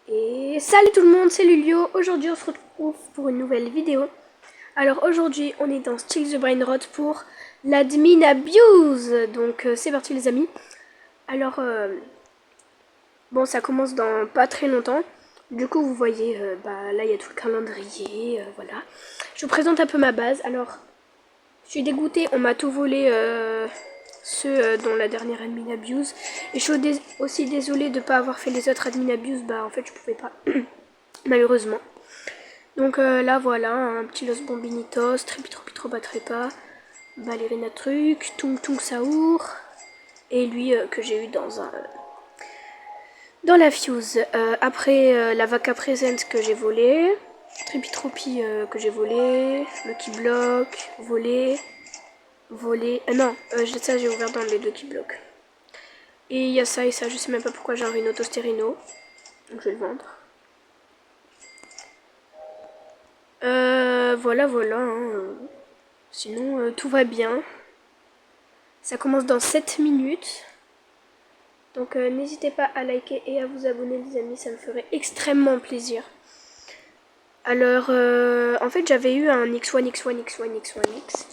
Et salut tout le monde, c'est Lulio. Aujourd'hui on se retrouve pour une nouvelle vidéo. Alors aujourd'hui on est dans Stick the Brain Rot pour l'admin abuse. Donc c'est parti les amis. Alors bon, ça commence dans pas très longtemps. Du coup vous voyez, là il y a tout le calendrier, voilà. Je vous présente un peu ma base. Alors je suis dégoûtée, on m'a tout volé, ceux dont la dernière admin abuse. Et je suis aussi désolée de ne pas avoir fait les autres admin abuse. Bah en fait je pouvais pas, malheureusement. Donc là voilà, un petit Los Bombinitos, Trépitro Batrepa, Ballerina Truc, Tung Tung Saour, et lui que j'ai eu dans la Fuse. Après la Vaca Present que j'ai volé, Tripitropi que j'ai volé, Lucky Block, volé. Non, ça j'ai ouvert dans les Lucky Block. Et il y a ça et ça, je sais même pas pourquoi j'ai un Rhino Tosterino, donc je vais le vendre. Voilà. Hein. Sinon, tout va bien. Ça commence dans 7 minutes. Donc n'hésitez pas à liker et à vous abonner les amis, ça me ferait extrêmement plaisir. Alors, en fait j'avais eu un X1X1X1X1X.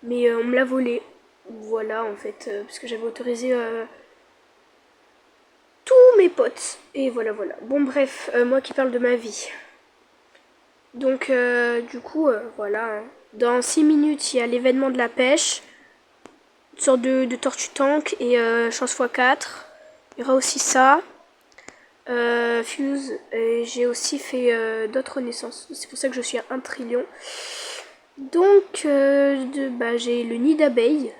Mais on me l'a volé. Voilà en fait, parce que j'avais autorisé tous mes potes. Et voilà. Bon bref, moi qui parle de ma vie. Donc du coup, voilà. Hein. Dans 6 minutes, il y a l'événement de la pêche. Une sorte de tortue tank et chance x4. Il y aura aussi ça. Fuse. Et j'ai aussi fait d'autres naissances. C'est pour ça que je suis à 1 trillion. Donc, j'ai le nid d'abeilles.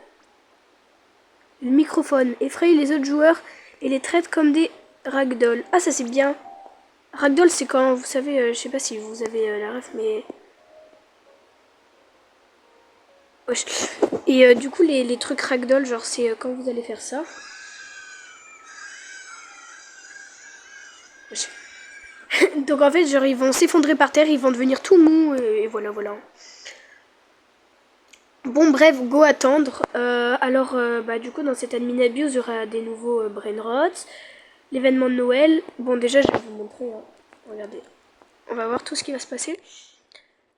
Le microphone. Effraie les autres joueurs et les traite comme des ragdoll. Ah, ça c'est bien. Ragdoll, c'est quand, vous savez, je sais pas si vous avez la ref, mais... Wesh. Et du coup, les trucs ragdoll, genre, c'est quand vous allez faire ça. Wesh. Donc en fait, genre, ils vont s'effondrer par terre, ils vont devenir tout mous, et voilà. Bon, bref, go attendre. Alors, du coup, dans cette admin abuse, il y aura des nouveaux brain rots. L'événement de Noël. Bon, déjà, je vais vous montrer. Hein. Regardez. On va voir tout ce qui va se passer.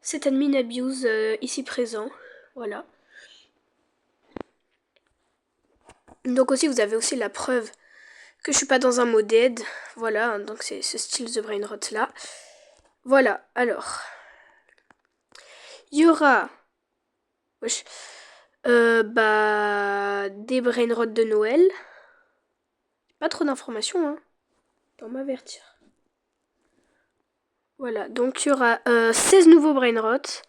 Cette admin abuse ici présent. Voilà. Donc aussi, vous avez aussi la preuve que je suis pas dans un mode dead. Voilà, donc c'est ce style The Brain Rot là. Voilà, alors. Il y aura... Wesh. Des Brain Rot de Noël. Pas trop d'informations, hein. Pour m'avertir. Voilà, donc il y aura 16 nouveaux Brain Rot.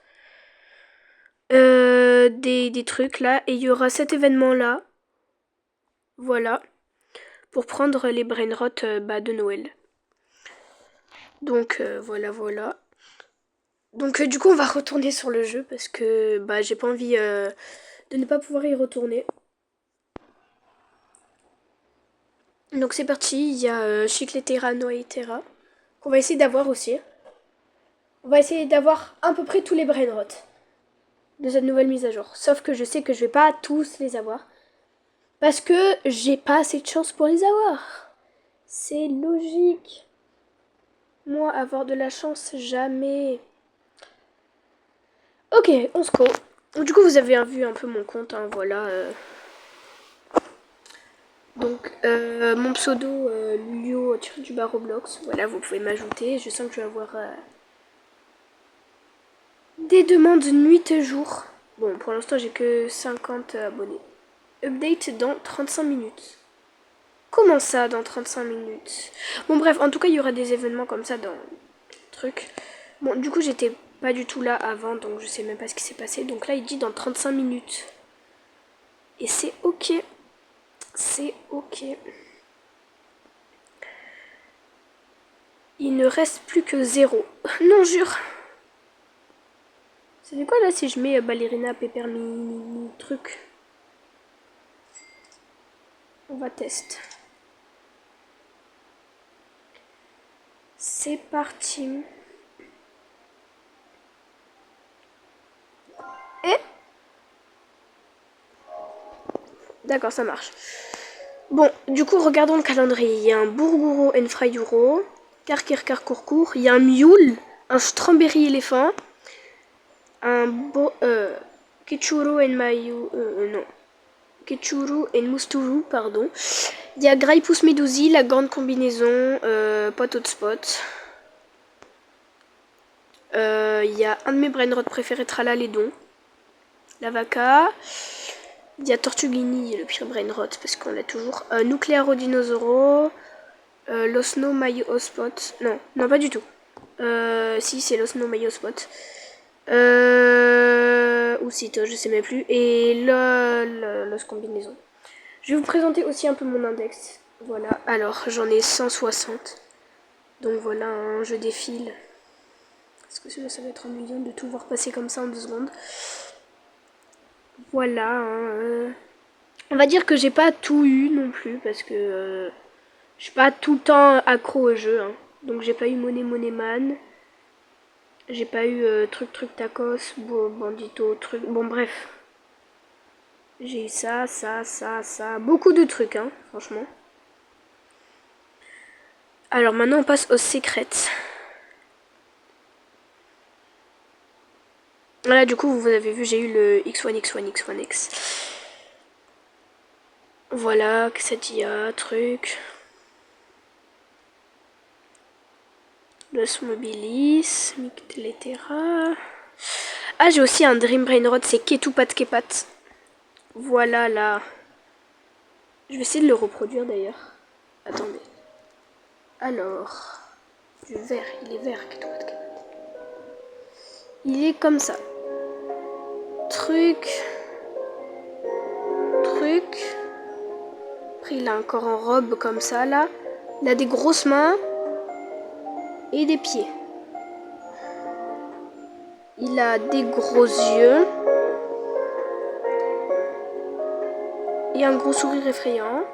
Des trucs là. Et il y aura cet événement là. Voilà. Pour prendre les Brain Rot de Noël. Donc voilà. Donc du coup on va retourner sur le jeu parce que j'ai pas envie de ne pas pouvoir y retourner. Donc c'est parti, il y a Chicletera, Noaitera qu'on va essayer d'avoir aussi. On va essayer d'avoir à peu près tous les brainrots de cette nouvelle mise à jour. Sauf que je sais que je vais pas tous les avoir. Parce que j'ai pas assez de chance pour les avoir. C'est logique. Moi, avoir de la chance, jamais. Ok, on se co. Du coup, vous avez vu un peu mon compte, hein, voilà. Donc, mon pseudo, Lulio du bas Roblox. Voilà, vous pouvez m'ajouter. Je sens que je vais avoir des demandes nuit et jour. Bon, pour l'instant, j'ai que 50 abonnés. Update dans 35 minutes. Comment ça, dans 35 minutes? Bon, bref, en tout cas, il y aura des événements comme ça dans le truc. Bon, du coup, j'étais pas du tout là avant, donc je sais même pas ce qui s'est passé. Donc là, il dit dans 35 minutes. Et c'est ok. C'est ok. Il ne reste plus que 0. Non, jure. C'est du quoi là si je mets ballerina, peppermint, truc? On va tester. C'est parti. Et d'accord, ça marche. Bon, du coup, regardons le calendrier. Il y a un Burguro and Frayuro, Karkirkar Courcourt, il y a un Mule, un Strawberry éléphant, un Kechuru and Mayu... non. Kechuru and Musturu, pardon. Il y a Graipus Medusi, la grande combinaison, Pot Hotspot. Il y a un de mes brainrots préférés, Tralalédon. La Vaca. Il y a Tortuguini, le pire brainrot, parce qu'on l'a toujours. Nuclearo Dinosauro. Losno Mayo Hotspot. Non, non, pas du tout. Si, c'est Losno Mayo Hotspot. Ou Cito, je sais même plus. Et Los Combinaison. Je vais vous présenter aussi un peu mon index. Voilà, alors j'en ai 160. Donc voilà, hein, je défile. Parce que sinon ça va être ennuyant de tout voir passer comme ça en 2 secondes. Voilà, hein, on va dire que j'ai pas tout eu non plus. Parce que je suis pas tout le temps accro au jeu. Hein. Donc j'ai pas eu Money Man. J'ai pas eu truc tacos, bandito, truc. Bon bref. J'ai eu ça. Beaucoup de trucs, hein, franchement. Alors maintenant on passe aux secrets. Voilà, du coup vous avez vu, j'ai eu le X1X1X1X. Voilà, Xadia, truc. Los Mobilis, Mictletera. Ah, j'ai aussi un Dream Brain Rod, c'est Ketupat Kepat. Voilà là. Je vais essayer de le reproduire d'ailleurs. Attendez. Alors, du vert, il est vert, Ketupat Kepat. Il est comme ça. Truc. Après, il a un corps en robe comme ça là. Il a des grosses mains et des pieds. Il a des gros yeux et un gros sourire effrayant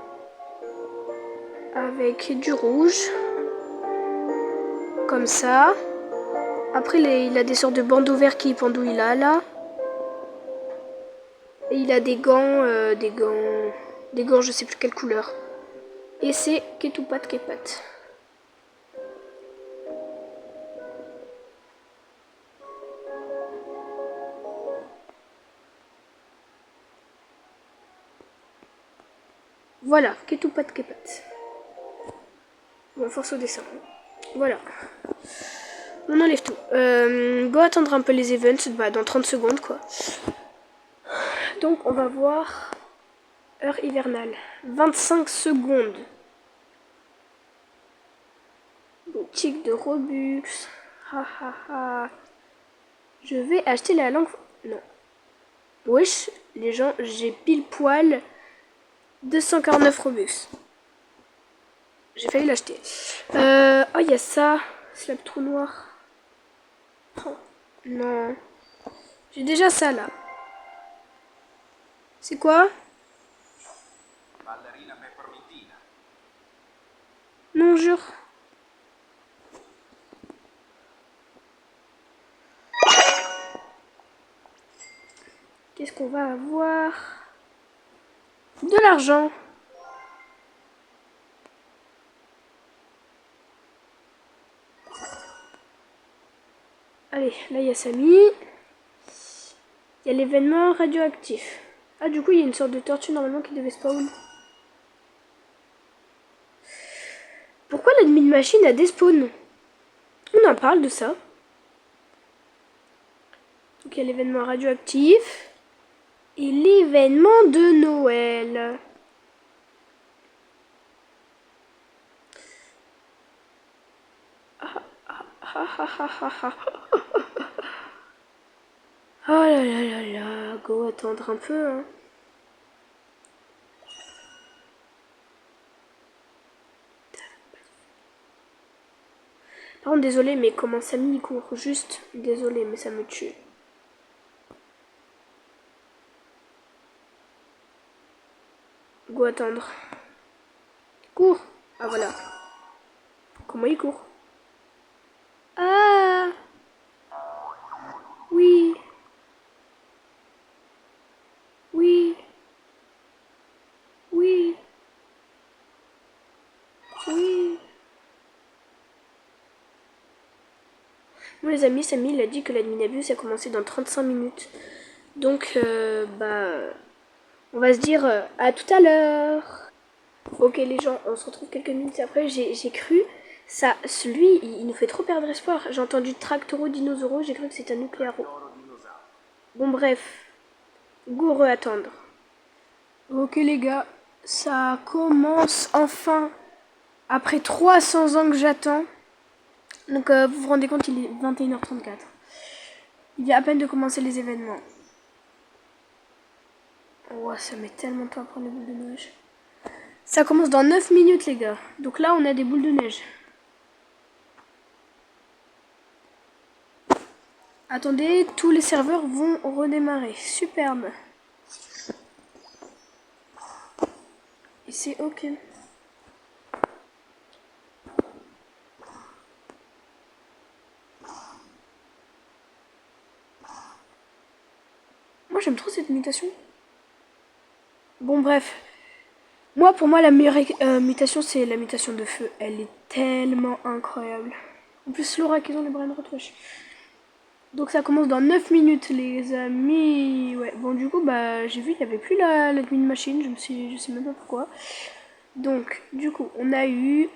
avec du rouge comme ça. Après il a des sortes de bandeaux verts qui pendouillent là. Et il a des gants, je sais plus quelle couleur. Et c'est Ketupat Kepat. Voilà, Ketupat Kepat. Bon, force au dessin. Voilà. On enlève tout. Go attendre un peu les events, dans 30 secondes quoi. Donc on va voir heure hivernale. 25 secondes. Boutique de Robux. Je vais acheter la langue... Non. Wesh, les gens, j'ai pile poil 249 Robux. J'ai failli l'acheter. Oh, il y a ça. Slap trou noir. Oh, non. J'ai déjà ça, là. C'est quoi? Non, jure. Qu'est-ce qu'on va avoir? De l'argent. Allez, là il y a Samy. Il y a l'événement radioactif. Ah, du coup, il y a une sorte de tortue normalement qui devait spawn. Pourquoi l'admin machine a des spawns? On en parle de ça. Donc il y a l'événement radioactif. Et l'événement de Noël. Oh là là là là, go attendre un peu. Hein. Par contre, désolé, mais comment Samy court juste, désolé, mais ça me tue. Go attendre. Cours. Ah voilà. Comment il court? Ah oui. Oui. Oui. Bon les amis, Samy il a dit que l'adminabus a commencé dans 35 minutes. Donc on va se dire à tout à l'heure. Ok les gens, on se retrouve quelques minutes après. J'ai cru, ça, lui il nous fait trop perdre espoir. J'ai entendu Tractoro Dinosauro, j'ai cru que c'était un Nuclearo. Bon bref, go re-attendre. Ok les gars, ça commence enfin. Après 300 ans que j'attends. Donc vous vous rendez compte, il est 21h34. Il vient à peine de commencer les événements. Oh, ça met tellement de temps à prendre les boules de neige. Ça commence dans 9 minutes les gars. Donc là on a des boules de neige. Attendez, tous les serveurs vont redémarrer. Superbe. Et c'est ok. Moi j'aime trop cette mutation. Bon bref. Moi pour moi la meilleure mutation c'est la mutation de feu. Elle est tellement incroyable. En plus Laura qu'ils ont les brain rot, wesh. Donc ça commence dans 9 minutes les amis. Ouais, bon du coup bah j'ai vu qu'il n'y avait plus l'admin machine, je sais même pas pourquoi. Donc du coup on a eu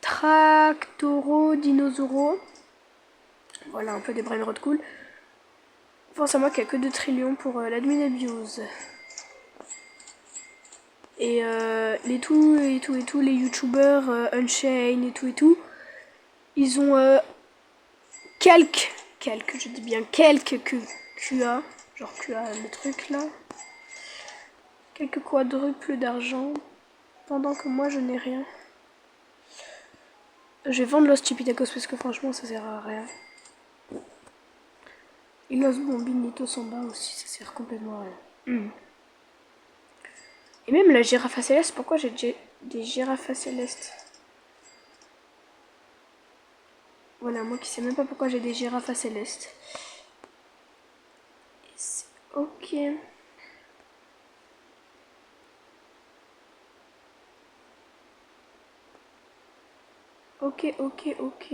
Tractoro Dinosauro. Voilà un peu des brain rot cool. Pense à moi qu'il n'y a que 2 trillions pour l'admin abuse. Et les les youtubeurs Unchained et tout, ils ont quelques, je dis bien quelques QA, genre QA le truc là, quelques quadruples d'argent, pendant que moi je n'ai rien. Je vais vendre Los Stupidacos parce que franchement ça sert à rien. Et Los Bombinitos en bas aussi, ça sert complètement à rien. Et même la girafe à céleste, pourquoi j'ai des girafes à céleste? Voilà, moi qui sais même pas pourquoi j'ai des girafes à céleste. Ok. Ok.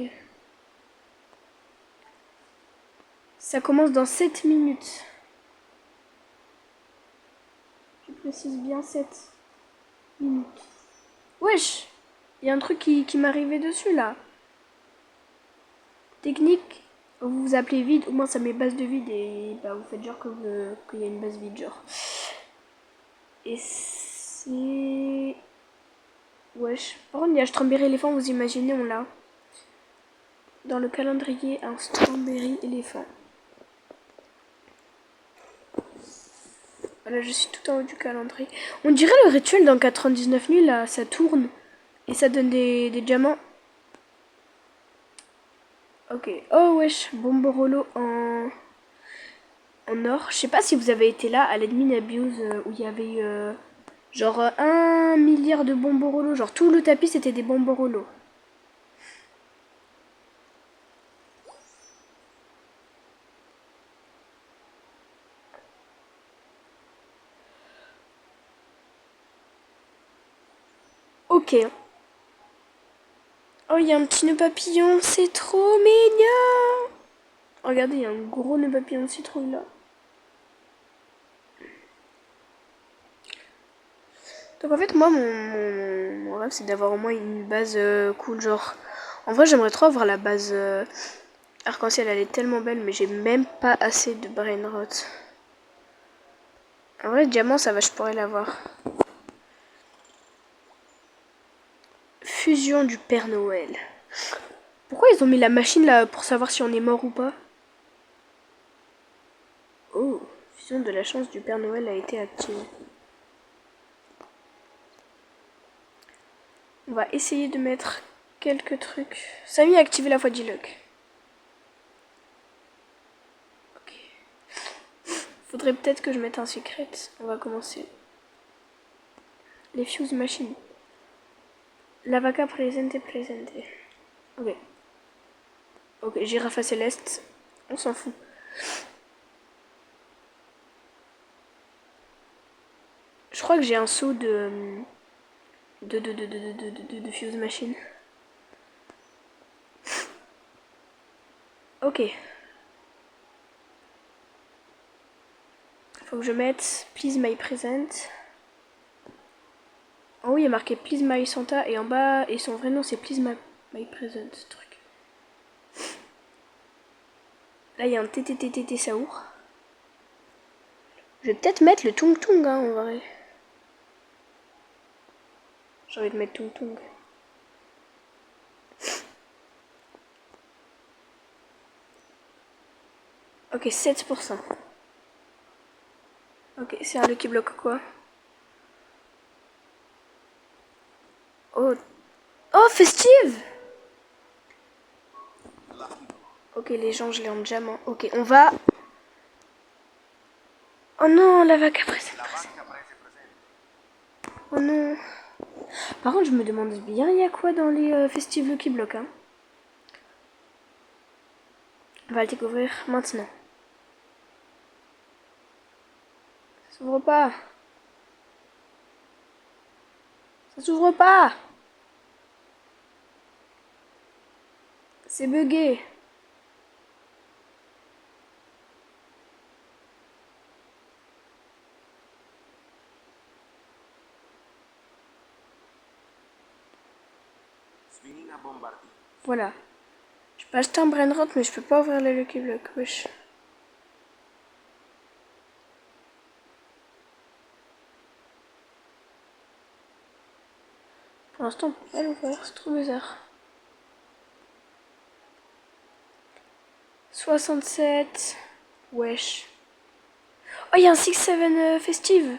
Ça commence dans 7 minutes. Je précise bien 7 minutes. Wesh! Il y a un truc qui m'est arrivé dessus là. Technique, vous vous appelez vide, au moins ça met base de vide et bah, vous faites genre qu'il y a une base vide genre. Et c'est... Wesh. Par contre, il y a Strawberry éléphant, vous imaginez, on l'a. Dans le calendrier, un Strawberry éléphant. Voilà, je suis tout en haut du calendrier. On dirait le rituel dans 99 nuits, là, ça tourne. Et ça donne des diamants. Ok. Oh wesh, Bomborolo en or. Je sais pas si vous avez été là à l'admin abuse où il y avait genre 1 milliard de Bomborolo. Genre tout le tapis c'était des Bomborolo. Ok. Oh, il y a un petit nœud papillon, c'est trop mignon. Regardez, il y a un gros nœud papillon de citrouille là. Donc en fait, moi, mon rêve, c'est d'avoir au moins une base cool. Genre, en vrai, j'aimerais trop avoir la base arc-en-ciel. Elle est tellement belle, mais j'ai même pas assez de brain rot. En vrai, diamant, ça va, je pourrais l'avoir. Fusion du Père Noël. Pourquoi ils ont mis la machine là pour savoir si on est mort ou pas? Oh, fusion de la chance du Père Noël a été activée. On va essayer de mettre quelques trucs. Samy a activé la fois d'Iluck. Ok. Faudrait peut-être que je mette un secret. On va commencer. Les fuse machines. La vaca presente. Ok. Ok, girafe céleste. On s'en fout. Je crois que j'ai un saut de fuse machine. Ok. Faut que je mette Please My Present. En haut, il y a marqué Please My Santa et en bas, et son vrai nom c'est Please My Present, ce truc. Là, il y a un TTTTT Saour. Je vais peut-être mettre le Tung Tung, hein, en vrai. J'ai envie de mettre Tung Tung. Ok, 7%. Ok, c'est un Lucky Block quoi. Oh, oh, festive! Ok, les gens, je l'ai en diamant. Ok, on va... Oh non, la vague après cette présent. Oh non. Par contre, je me demande bien, il y a quoi dans les festives Lucky Block, hein. On va le découvrir maintenant. Ça s'ouvre pas. Ça s'ouvre pas. C'est bugué. Voilà. Je peux acheter un brainrot, mais je peux pas ouvrir les Lucky Block. Wesh. Pour l'instant, on peut pas l'ouvrir. C'est trop bizarre. 67. Wesh. Oh, il y a un 6-7 festive.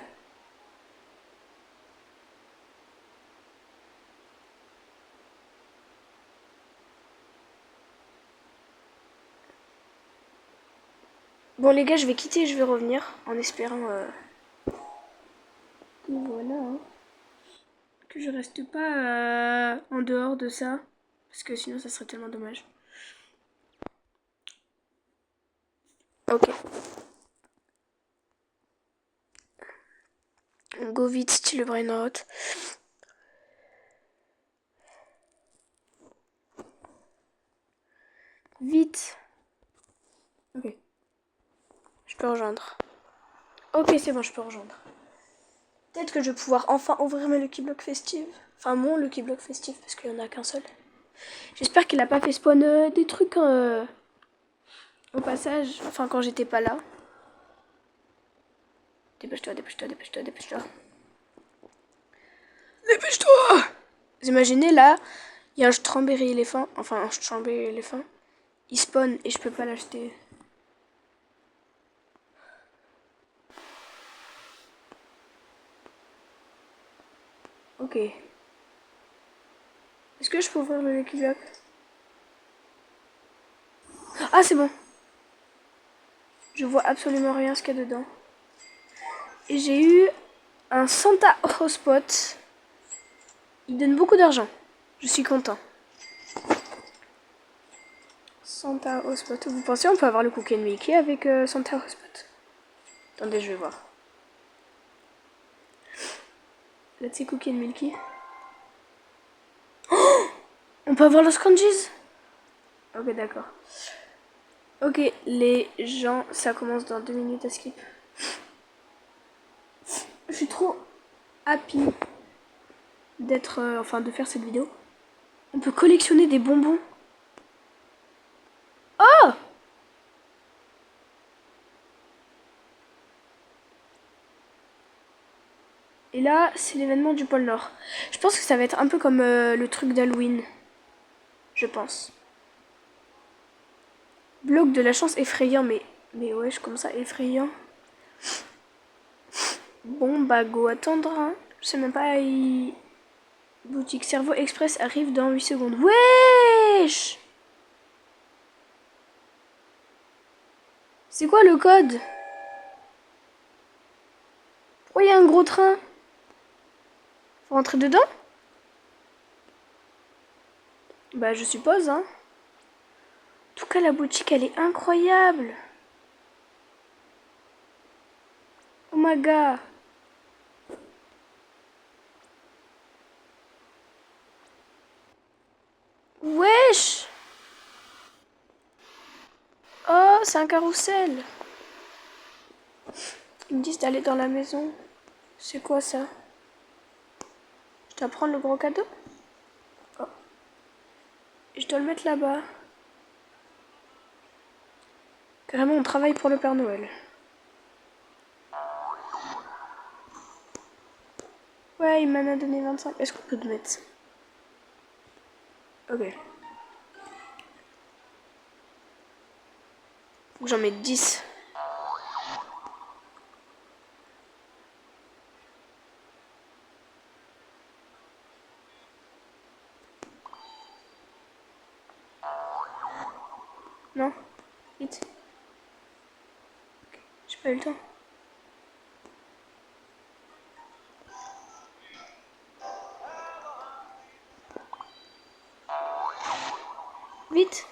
Bon les gars, je vais quitter et je vais revenir en espérant que voilà, hein, que je reste pas en dehors de ça parce que sinon ça serait tellement dommage. Ok. On go vite style brainrot. Vite. Ok. Je peux rejoindre. Ok, c'est bon, je peux rejoindre. Peut-être que je vais pouvoir enfin ouvrir mes Lucky Block festives. Enfin mon Lucky Block festif parce qu'il n'y en a qu'un seul. J'espère qu'il a pas fait spawn des trucs au passage. Enfin quand j'étais pas là. Dépêche-toi, dépêche-toi, dépêche-toi, dépêche-toi. Dépêche-toi! Vous imaginez là, il y a un strawberry éléphant. Enfin un strawberry éléphant. Il spawn et je peux pas l'acheter. Ok. Est-ce que je peux ouvrir le Lucky Block? Ah c'est bon. Je vois absolument rien ce qu'il y a dedans. Et j'ai eu un Santa Hotspot. Il donne beaucoup d'argent. Je suis content. Santa Hotspot. Vous pensez on peut avoir le Cookie and Mickey avec Santa Hotspot? Attendez, je vais voir. Là, c'est Cookie and Milky. Oh, on peut avoir Los Crunchies? Ok, d'accord. Ok, les gens, ça commence dans 2 minutes à skip. Je suis trop happy d'être, enfin, de faire cette vidéo. On peut collectionner des bonbons. Oh! Et là, c'est l'événement du pôle Nord. Je pense que ça va être un peu comme le truc d'Halloween. Je pense. Bloc de la chance effrayant, mais wesh, comme ça, effrayant. Bon, bah, go attendre, hein. Je sais même pas, Boutique Cerveau Express arrive dans 8 secondes. Wesh! C'est quoi le code? Pourquoi il y a un gros train? Faut rentrer dedans? Bah, je suppose, hein. En tout cas, la boutique, elle est incroyable. Oh my god. Wesh! c'est un carrousel. Ils me disent d'aller dans la maison. C'est quoi ça? Je dois prendre le gros cadeau? Oh. Et je dois le mettre là-bas. Carrément, on travaille pour le Père Noël. Ouais, il m'en a donné 25. Est-ce qu'on peut le mettre? Ok. Faut que j'en mette 10. Non? Vite. Okay. J'ai pas eu le temps. Vite.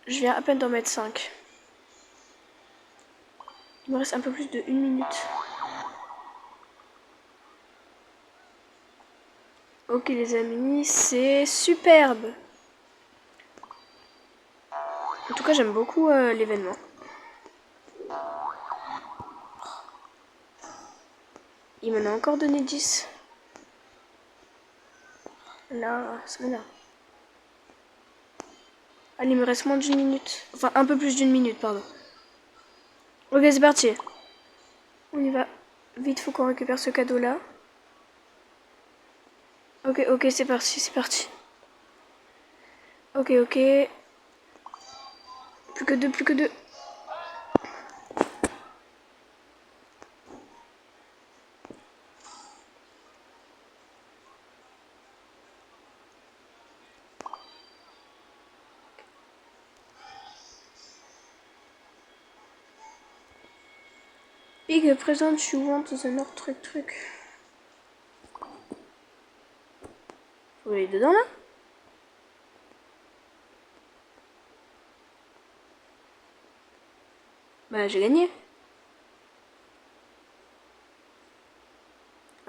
Je viens à peine d'en mettre 5. Il me reste un peu plus de 1 minute. Ok les amis, c'est superbe. En tout cas, j'aime beaucoup l'événement. Il m'en a encore donné 10. Là, ça m'énerve. Allez, il me reste moins d'une minute. Enfin, un peu plus d'une minute, pardon. Ok, c'est parti. On y va. Vite, faut qu'on récupère ce cadeau-là. Ok, ok, c'est parti, c'est parti. Ok, ok. Plus que deux, plus que deux. Big present you want the North truc. Faut aller dedans là? Bah j'ai gagné.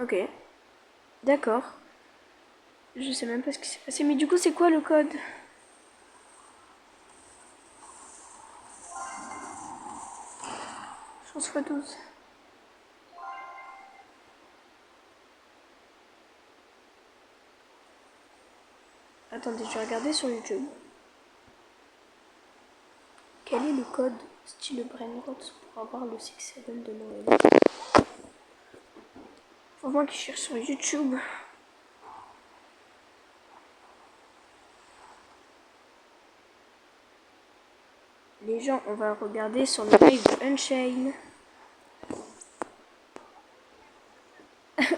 Ok. D'accord. Je sais même pas ce qui s'est passé. Mais du coup c'est quoi le code? Chance x 12. Attendez, je vais regarder sur YouTube. Quel est le code style Brainrot pour avoir le 6-7 de Noël? Faut voir qu'il cherche sur YouTube. Les gens, on va regarder sur le live de Unchained.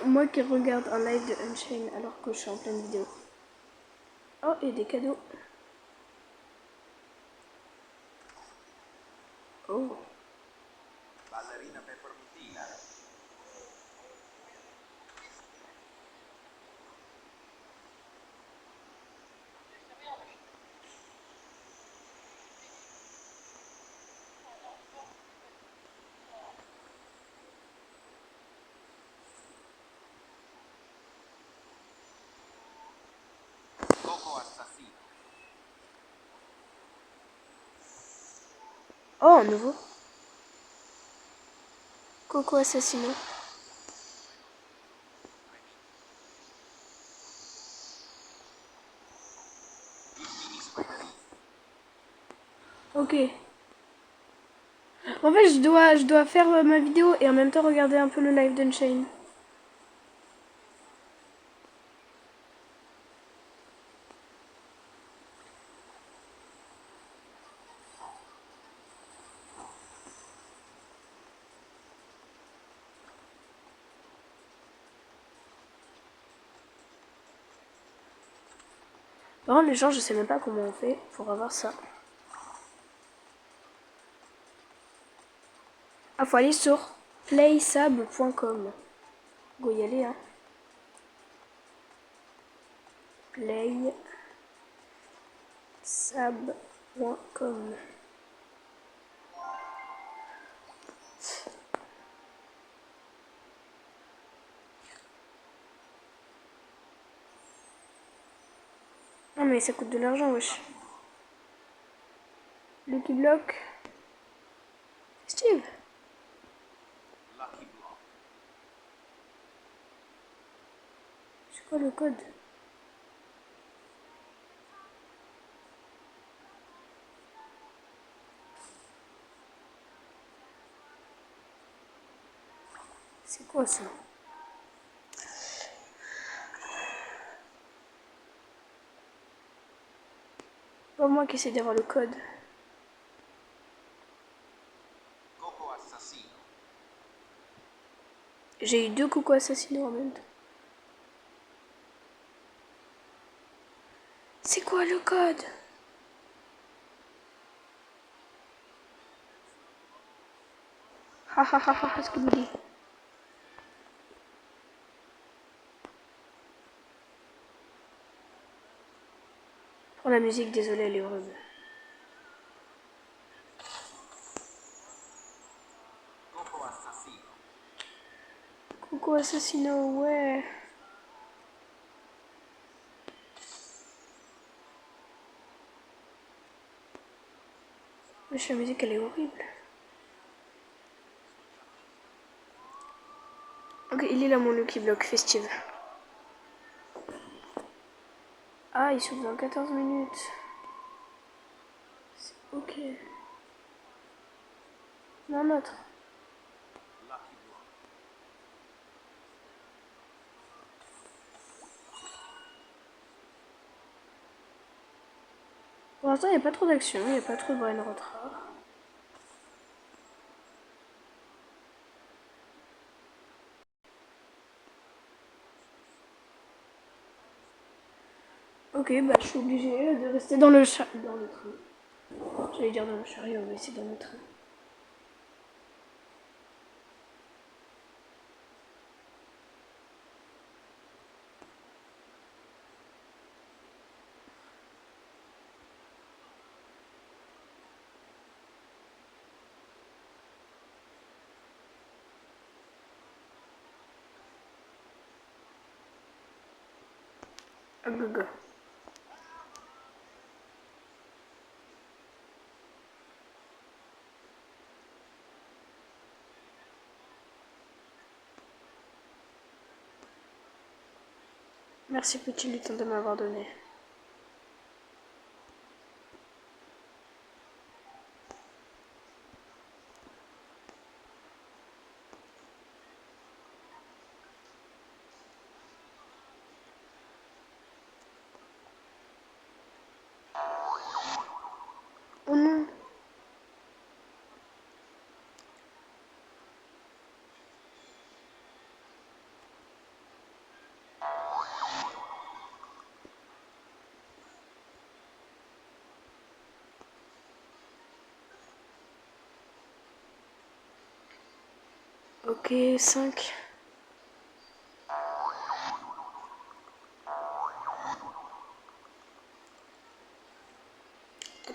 Moi qui regarde un live de Unchained alors que je suis en pleine vidéo. Oh, et des cadeaux. Oh. Ballerina peppermontina. Coco assassino. Oh, un nouveau. Coco assassiné. Ok. En fait, je dois faire ma vidéo et en même temps regarder un peu le live d'Unchained. Par contre, les gens, je sais même pas comment on fait pour avoir ça. Ah, faut aller sur playsable.com. Go y aller, hein. Playsable.com. Oh mais ça coûte de l'argent, wesh. Lucky Block. Steve. Lucky Block. C'est quoi le code? C'est quoi ça? Pas moi qui essaie d'avoir le code. Coco assassino. J'ai eu 2 coucou assassinés en même temps. C'est quoi le code? Ha ha ha ha, ce que vous dites. Pour la musique, désolé, elle est horrible. Coco assassino. Coucou assassino, ouais. Wesh, la musique elle est horrible. Ok, il est là mon Lucky Block festive. Ah, il s'ouvre dans 14 minutes. Ok. Un autre. Lucky Block. Pour l'instant, il n'y a pas trop d'action, il n'y a pas trop de brain rot rare. Ok, bah je suis obligée de rester dans le train. J'allais dire dans le chariot, mais c'est dans le train. Ah, go, go. Merci petit lutin de m'avoir donné. Oh non. Ok, 5.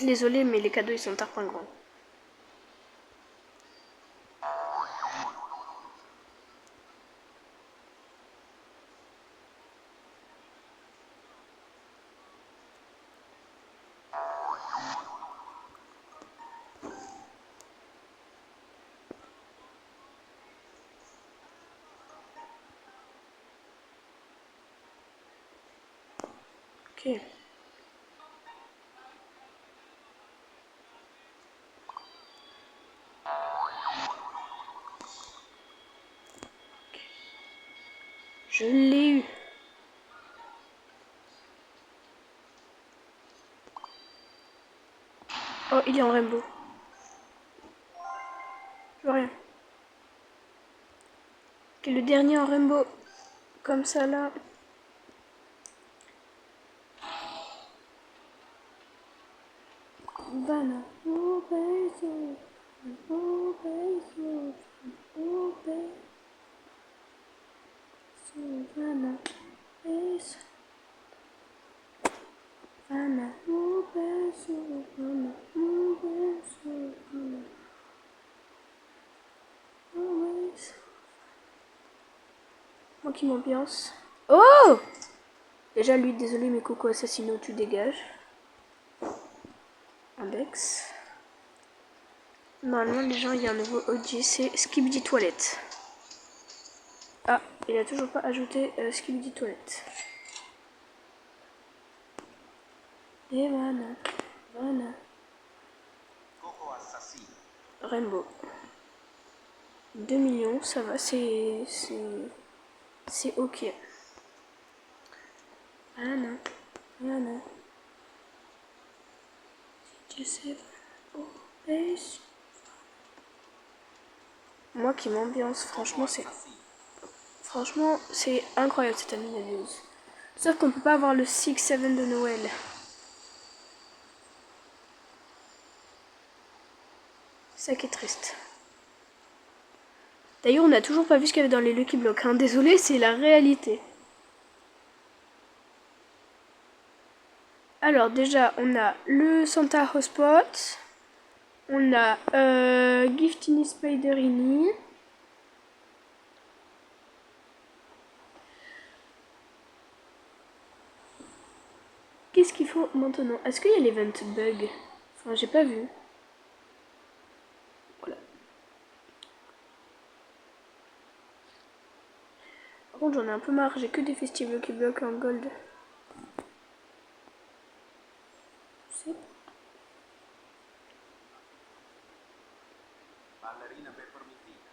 Désolé, mais les cadeaux ils sont tarpingants. Ok. Je l'ai eu. Oh, il est en rainbow. Je vois rien. Ok, le dernier en rainbow. Comme ça là. Vanna. Oh, baby. Oh, baby. Oh, baby. Vanna. Baby. Vanna. Oh, baby. Vanna. Oh, baby. Vanna. Always. Moi qui m'ambiance. Oh! Déjà, lui, désolé, mais Coco Assassino, tu dégages. Index. Normalement, les gens, il y a un nouveau OG, c'est Skibidi Toilette. Ah, il a toujours pas ajouté Skibidi Toilette. Et voilà. Voilà. Coco assassino. Rainbow. 2 millions, ça va, c'est ok. Voilà. Voilà. Je sais. Oh, base. Moi qui m'ambiance, franchement, c'est incroyable cette année de news. Sauf qu'on peut pas avoir le 6-7 de Noël. C'est ça qui est triste. D'ailleurs, on n'a toujours pas vu ce qu'il y avait dans les Lucky Blocks. Hein. Désolé, c'est la réalité. Alors déjà, on a le Santa Hotspot. On a Giftini Spiderini. Qu'est-ce qu'il faut maintenant? Est-ce qu'il y a l'event bug? Enfin, j'ai pas vu. Voilà. Par contre, j'en ai un peu marre. J'ai que des festivals qui bloquent en gold. C'est Ballerina peppermintina.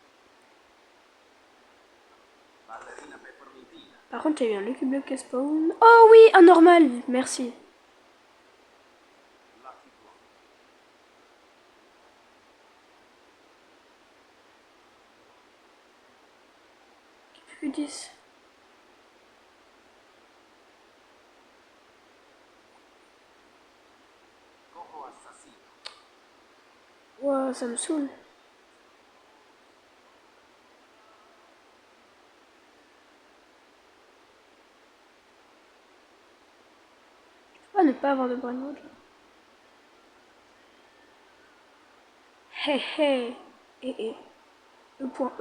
Ballerina peppermintina. Par contre, il y a eu un Lucky Block qui spawn. Oh oui, un normal, merci. Lucky Block. Plus 10. Coco assassino. Wow, ça me saoule. Je peux pas ne pas avoir de Brainwood. Hé hé. Et. E.E. Lucky Block.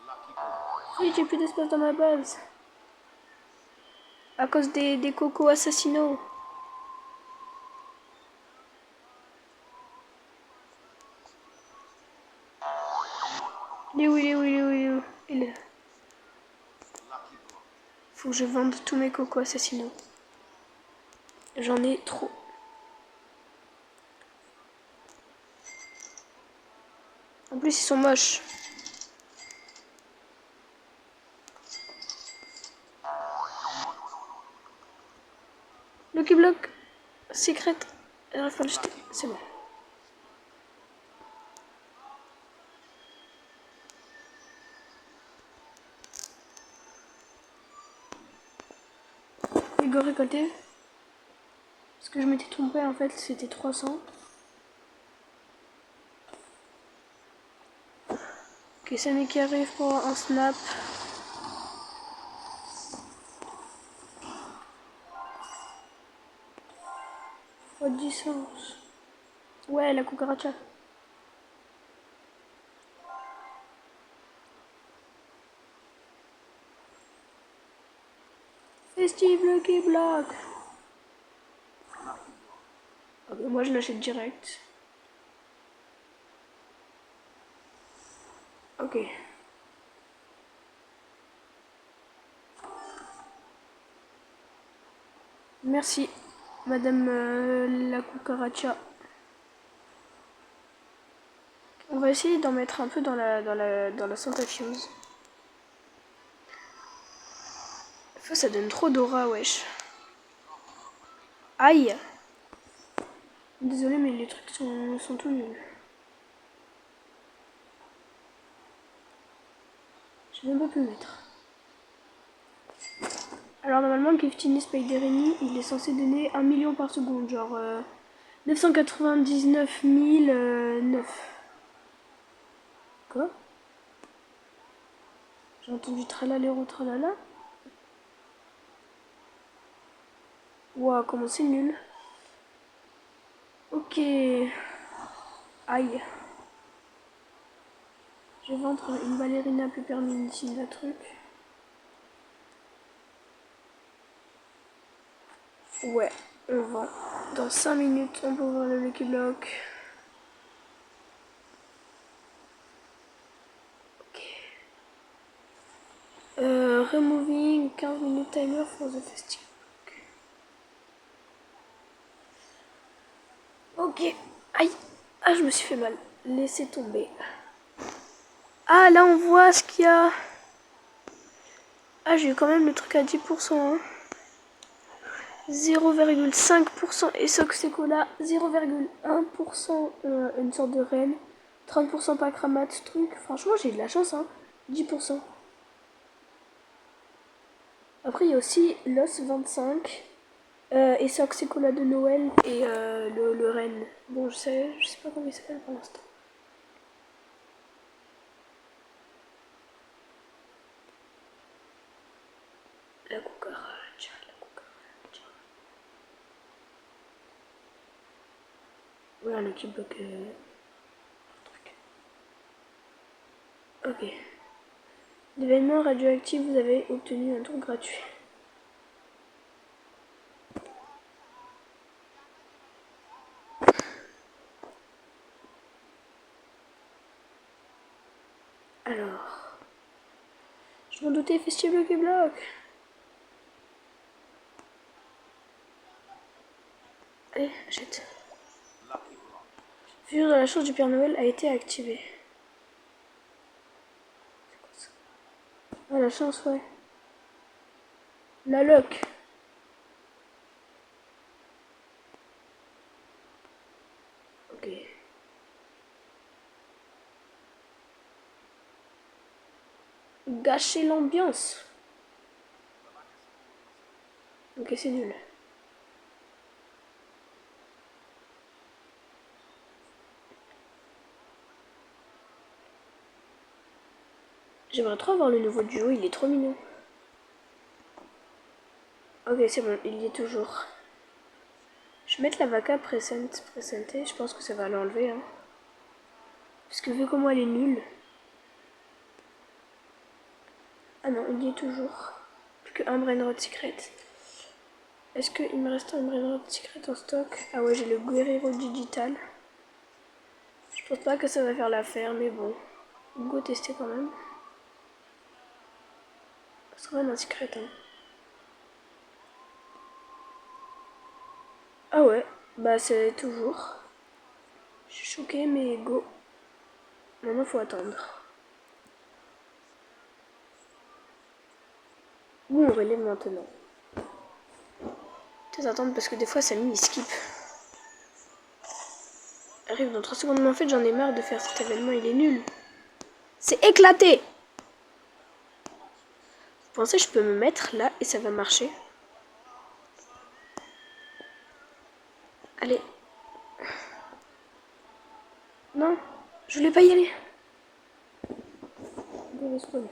Lucky Block. Oui, j'ai plus d'espace dans ma base. À cause des cocos assassinaux. Il est où, il est où, il est où, il est où? Il est là. Lucky Block. Faut que je vende tous mes cocos assassinaux. J'en ai trop. En plus, ils sont moches. Lucky Block. Secret. J'arrive pas à le jeter. C'est bon. Hugo récolté. Parce que je m'étais trompé en fait, c'était 300. Ok, Sammy qui arrive pour un snap. Fois 10. Ouais, la cucaracha. Festive Lucky Block. Ah bah, moi je l'achète direct. Ok. Merci, Madame la cucaracha. On va essayer d'en mettre un peu dans la Santa Fuse. Ça donne trop d'aura, wesh. Aïe. Désolé, mais les trucs sont tout nuls. Je vais même pas pu le mettre. Alors normalement, Giftini Spiderini, il est censé donner 1 million par seconde, genre 999 009. Quoi? J'ai entendu tralala tralala. Ouah, comment c'est nul. Ok. Aïe. Je vais vendre une ballerina peppermint, la truc. Ouais, on vend. Dans 5 minutes, on peut ouvrir le Lucky Block. Ok. Removing 15 minutes timer for the festival. Ok. Aïe. Ah, je me suis fait mal. Laissez tomber. Ah, là, on voit ce qu'il y a. Ah, j'ai eu quand même le truc à 10%. Hein. 0,5% et Soxecola 0,1% une sorte de reine. 30% pas cramat truc. Franchement, j'ai de la chance. Hein. 10%. Après, il y a aussi l'os 25. Et Soxecola de Noël et le renne. Bon, je sais pas comment il s'appelle pour l'instant. La cucaracha, la cucaracha. Voilà le petit bloc. Ok. L'événement radioactif, vous avez obtenu un tour gratuit. Alors. Je m'en doutais, festival bloc et bloc. Allez, achète. Lucky block. Fusion de la chance du Père Noël a été activée. C'est quoi ça? Ah, la chance, ouais. La luck. Ok. Gâcher l'ambiance. Ok, c'est nul. J'aimerais trop voir le nouveau duo, il est trop mignon. Ok, c'est bon, il y est toujours. Je vais mettre la vaca présentée, je pense que ça va l'enlever. Hein. Parce que vu comment elle est nulle. Ah non, il y est toujours. Plus qu'un Brainrot Secret. Est-ce qu'il me reste un Brainrot Secret en stock? Ah ouais, j'ai le Guerrero Digital. Je pense pas que ça va faire l'affaire, mais bon. Go tester quand même. C'est quand même un secret. Hein. Ah ouais, bah c'est toujours. Je suis choquée, mais go. Maintenant, faut attendre. Ou on relève maintenant. Peut-être attendre parce que des fois, Samy il skip. Arrive dans 3 secondes, mais en fait, j'en ai marre de faire cet événement, il est nul. C'est éclaté! Vous pensez que je peux me mettre là et ça va marcher? Allez. Non, je voulais pas y aller. Go respawn.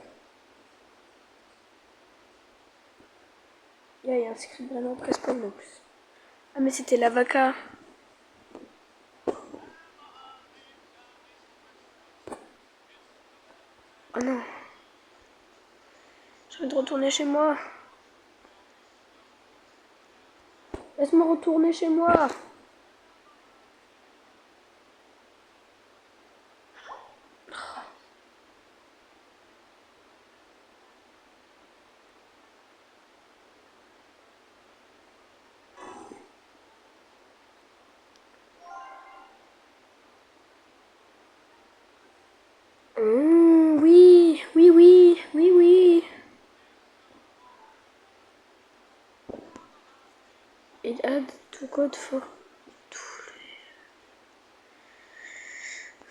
Il y a un secret vraiment respawn en plus. Ah mais c'était la vaca. Oh non. J'ai envie de retourner chez moi. Laisse-moi retourner chez moi. Oui, oui, oui, oui, oui. It add to code for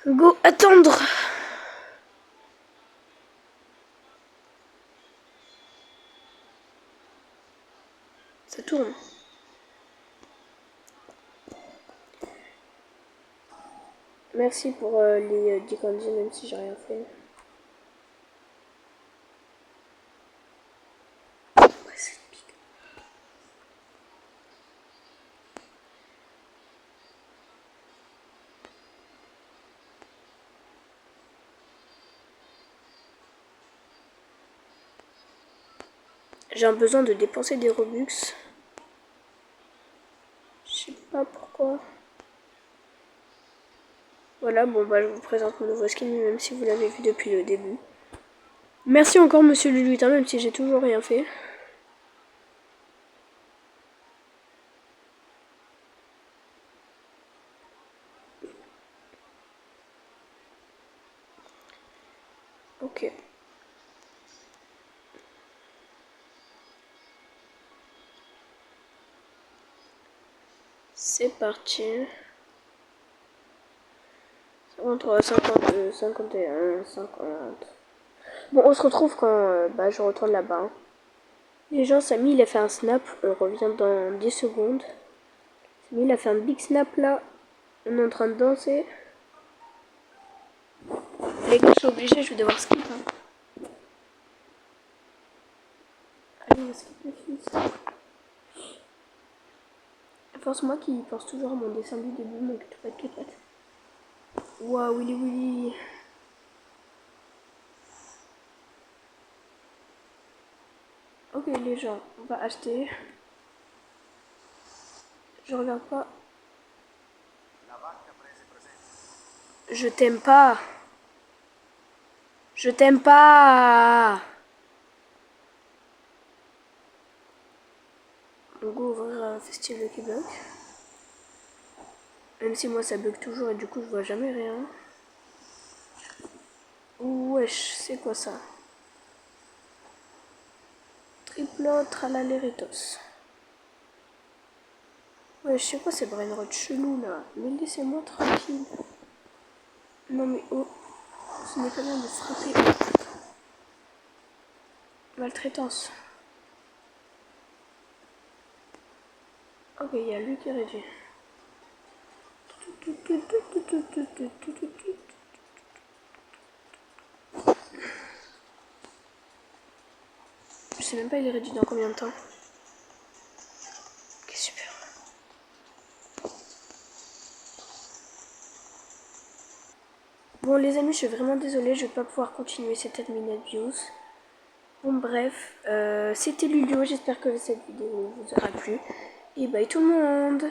go attendre. Ça tourne. Merci pour les 10 candies, même si j'ai rien fait. J'ai un besoin de dépenser des Robux. Je sais pas pourquoi. Voilà, bon bah je vous présente mon nouveau skin, même si vous l'avez vu depuis le début. Merci encore monsieur le lutin, même si j'ai toujours rien fait. Ok. C'est parti. 53, 52, 51, 50. Bon, on se retrouve quand je retourne là-bas. Hein. Les gens, Samy, il a fait un snap. On revient dans 10 secondes. Samy, il a fait un big snap là. On est en train de danser. Les gars, je suis obligée, je vais devoir skip. Hein. Allez, on va skip le fils. Force-moi qui pense toujours à mon dessin du début, mon Kit-Kat. Waouh, Willy Willy. Ok les gens, on va acheter. Je regarde pas. Je t'aime pas. Je t'aime pas. On va ouvrir un festival qui bug. Même si moi ça bug toujours et du coup je vois jamais rien. Wesh, c'est quoi ça? Triplot tralaléritos. Ouais, je sais pas, c'est Brainrot chelou là. Mais laissez-moi tranquille. Non mais oh, ce n'est pas bien de frapper. Maltraitance. Ok, il y a lui qui réduit. Je sais même pas il est réduit dans combien de temps. Ok, super. Bon les amis, je suis vraiment désolée, je vais pas pouvoir continuer cette admin abuse. Bon bref, c'était Lulio, j'espère que cette vidéo vous aura plu. Et bye tout le monde!